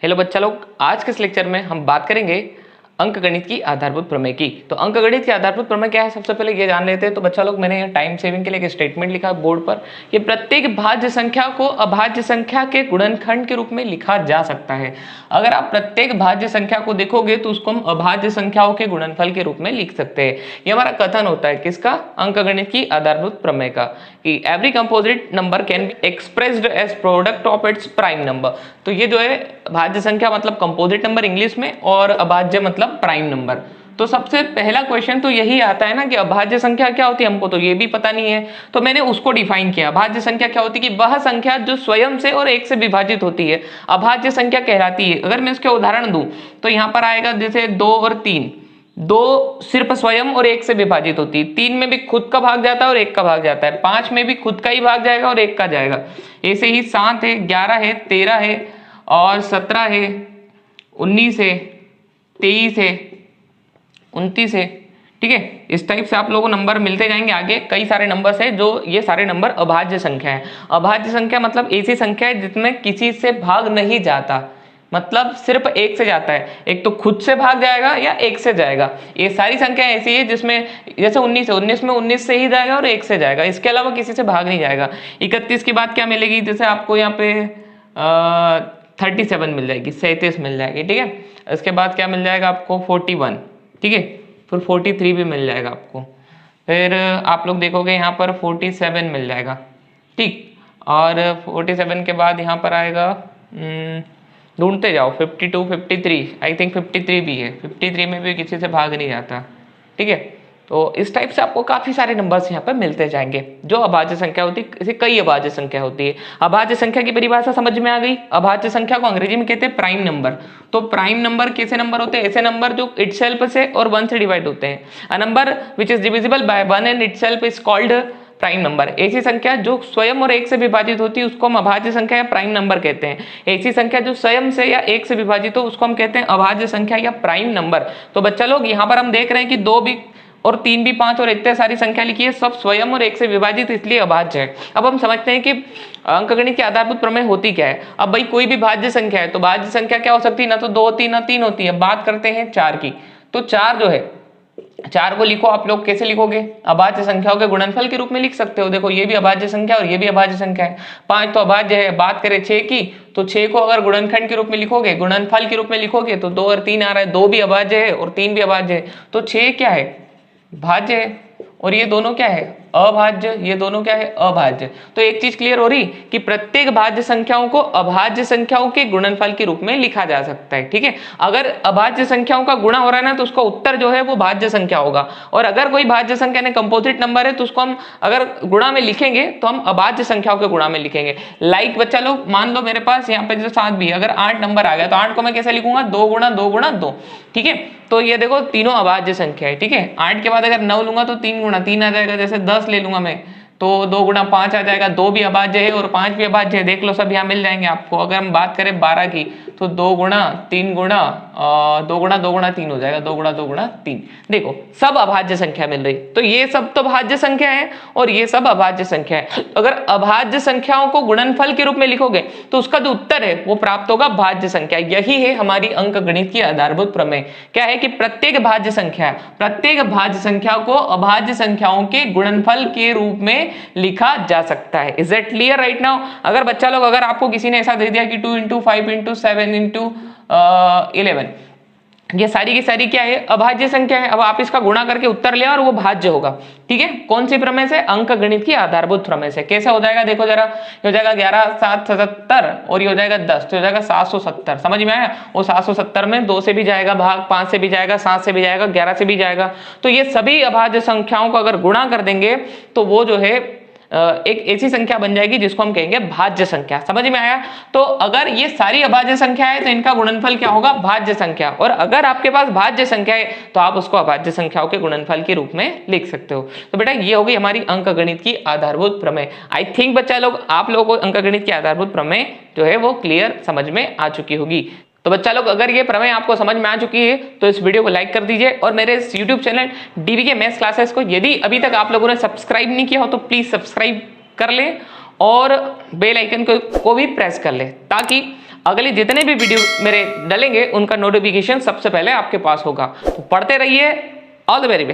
Hello बच्चा लोग, आज के इस लेक्चर में हम बात करेंगे अंकगणित की आधारभूत प्रमेय की। तो अंकगणित की आधारभूत प्रमेय क्या है, सबसे पहले ये जान लेते हैं। तो बच्चा लोग, मैंने यहाँ टाइम सेविंग के लिए एक स्टेटमेंट लिखा है बोर्ड पर। ये प्रत्येक भाज्य संख्या को अभाज्य संख्या के गुणनखंड के रूप में लिखा जा सकता है। अगर आप प्रत्येक भाज्य संख्या को देखोगे तो उसको हम अभाज्य संख्याओं के गुणनफल के रूप में लिख सकते हैं। ये हमारा कथन होता है किसका, अंकगणित की आधारभूत प्रमेय का, कि every composite number can be expressed as product of its prime number. तो ये जो है भाज्य संख्या मतलब कंपोजिट नंबर इंग्लिश में, और अभाज्य मतलब प्राइम नंबर। तो सबसे पहला क्वेश्चन तो यही आता है ना कि अभाज्य संख्या क्या होती है, हमको तो ये भी पता नहीं है। तो मैंने उसको डिफाइन किया। अभाज्य संख्या क्या होती है कि वह संख्या जो स्वयं से और एक से विभाजित होती है, अभाज्य संख्या कहलाती है। अगर मैं इसके उदाहरण दूं तो यहाँ पर आएगा जैसे 2 और 3। 2 सिर्फ स्वयं और एक से विभाजित होती है, 3 में भी खुद का भाग जाता है और एक का भाग जाता है, 5 में भी खुद का ही भाग जाएगा और एक का जाएगा। ऐसे ही 7 है, 11 है, 13 है और 17 है, 19 है, 23 है, 29 है। ठीक है, इस टाइप से आप लोगों को नंबर मिलते जाएंगे। आगे कई सारे नंबर्स है जो ये सारे नंबर अभाज्य संख्या है। अभाज्य संख्या मतलब ऐसी संख्या है जिसमें किसी से भाग नहीं जाता, मतलब सिर्फ एक से जाता है। एक तो खुद से भाग जाएगा या एक से जाएगा। ये सारी संख्या ऐसी है जिसमें जैसे 19 है, 19 में 19 से ही जाएगा और एक से जाएगा, इसके अलावा किसी से भाग नहीं जाएगा। 31 की बात क्या मिलेगी, जैसे आपको यहाँ पे 37 मिल जाएगी, 37 मिल जाएगी। ठीक है, इसके बाद क्या मिल जाएगा आपको 41। ठीक है, फिर 43 भी मिल जाएगा आपको। फिर आप लोग देखोगे यहाँ पर 47 मिल जाएगा। ठीक, और 47 के बाद यहाँ पर आएगा, ढूंढते जाओ, 52, 53, आई थिंक 53 भी है। 53 में भी किसी से भाग नहीं जाता। ठीक है, तो इस टाइप से आपको काफी सारे नंबर्स यहाँ पे मिलते जाएंगे जो अभाज्य संख्या होती है। इसे कई अभाज्य संख्या होती है। अभाज्य संख्या की परिभाषा समझ में आ गई। अभाज्य संख्या को अंग्रेजी में कहते हैं प्राइम नंबर। तो प्राइम नंबर कैसे नंबर होते हैं, ऐसे नंबर जो इटसेल्फ से और 1 से डिवाइड होते हैं। A number which is divisible by 1 and itself is called prime number. ऐसी संख्या जो स्वयं और एक से विभाजित होती है उसको हम अभाज्य संख्या या प्राइम नंबर कहते हैं। ऐसी संख्या जो स्वयं से या एक से विभाजित हो उसको हम कहते हैं अभाज्य संख्या या प्राइम नंबर। तो बच्चा लोग, यहाँ पर हम देख रहे हैं कि 2 भी और 3 भी 5 और इतने सारी संख्या लिखी है, सब स्वयं और एक से विभाजित, इसलिए अभाज्य है। अब हम समझते हैं कि अंकगणित की आधारभूत प्रमेय होती क्या है। अब भाई कोई भी भाज्य संख्या है तो भाज्य संख्या क्या हो सकती है, ना तो 2 होती है ना 3 होती है। बात करते हैं 4 की। तो 4 जो है, 4 को लिखो आप लोग, कैसे लिखोगे, अभाज्य संख्याओं के गुणनफल के रूप में लिख सकते हो। देखो ये भी अभाज्य संख्या और ये भी अभाज्य संख्या है। 5 तो अभाज्य है। बात करें 6 की, तो 6 को अगर गुणनखंड के रूप में लिखोगे, गुणनफल के रूप में लिखोगे तो 2 और 3 आ रहा है। 2 भी अभाज्य है और 3 भी अभाज्य है। तो 6 क्या है, भाज्य है, और ये दोनों क्या है, अभाज्य। ये दोनों क्या है, अभाज्य। तो एक चीज क्लियर हो रही कि प्रत्येक भाज्य संख्याओं को अभाज्य संख्याओं के गुणनफल के रूप में लिखा जा सकता है। ठीक है, अगर अभाज्य संख्याओं का गुणा हो रहा है ना तो उसका उत्तर जो है वो भाज्य संख्या होगा। और अगर कोई भाज्य संख्या ने कंपोजिट नंबर है तो उसको हम अगर गुणा में लिखेंगे तो हम अभाज्य संख्याओं के गुणा में लिखेंगे। लाइक बच्चा लोग, मान लो मेरे पास यहाँ पे जो 7 भी है, अगर 8 नंबर आ गया तो 8 को मैं कैसे लिखूंगा, 2 गुणा 2 गुणा 2। ठीक है, तो ये देखो तीनों अभाज्य संख्या है। ठीक है, 8 के बाद अगर 9 लूंगा तो 3 गुणा 3 आ जाएगा। जैसे 10 ले लूंगा मैं तो 2 गुणा 5 आ जाएगा। 2 भी अभाज्य है और 5 भी अभाज्य है, देख लो सब यहाँ मिल जाएंगे आपको। अगर हम बात करें 12 की तो 2 गुणा 3 गुणा 2 गुणा 2 गुणा 3 हो जाएगा। 2 गुणा 2 गुणा 3, देखो सब अभाज्य संख्या मिल रही। तो ये सब तो भाज्य संख्या है और ये सब अभाज्य संख्या है। अगर अभाज्य संख्याओं को गुणनफल के रूप में लिखोगे तो उसका जो उत्तर है वो प्राप्त होगा भाज्य संख्या। यही है हमारी अंकगणित की आधारभूत प्रमेय। क्या है कि प्रत्येक भाज्य संख्या को अभाज्य संख्याओं के गुणनफल के रूप में लिखा जा सकता है। Is it clear right now? अगर बच्चा लोग, अगर आपको किसी ने ऐसा दे दिया कि 2 × 5 × 7 × 11, ये सारी की सारी क्या है, अभाज्य संख्या है। अब आप इसका गुणा करके उत्तर ले और वो भाज्य होगा। ठीक है, कौन सी प्रमेय से, अंकगणित की आधारभूत प्रमेय से। कैसे हो जाएगा, देखो जरा, ये हो जाएगा 11 7 77 और ये हो जाएगा 10, तो हो जाएगा 770। समझ में आया? वो 770 में 2 से भी जाएगा भाग, 5 से भी जाएगा, 7 से भी जाएगा, 11 से भी जाएगा। तो ये सभी अभाज्य संख्याओं को अगर गुणा कर देंगे तो वो जो है एक ऐसी संख्या बन जाएगी जिसको हम कहेंगे भाज्य संख्या। समझ में आया? तो अगर ये सारी अभाज्य संख्या है तो इनका गुणनफल क्या होगा, भाज्य संख्या। और अगर आपके पास भाज्य संख्या है तो आप उसको अभाज्य संख्याओं के गुणनफल के रूप में लिख सकते हो। तो बेटा ये होगी हमारी अंकगणित की आधारभूत प्रमेय। आई थिंक बच्चा लोग, आप लोगों को अंकगणित की आधारभूत प्रमेय जो है वो क्लियर समझ में आ चुकी होगी। तो बच्चा लोग, अगर ये प्रमेय आपको समझ में आ चुकी है तो इस वीडियो को लाइक कर दीजिए और मेरे इस यूट्यूब चैनल डीवीके मैथ्स क्लासेस को यदि अभी तक आप लोगों ने सब्सक्राइब नहीं किया हो तो प्लीज सब्सक्राइब कर ले और बेल आइकन को भी प्रेस कर ले, ताकि अगली जितने भी वीडियो मेरे डलेंगे उनका नोटिफिकेशन सबसे पहले आपके पास होगा। तो पढ़ते रहिए। All the very best.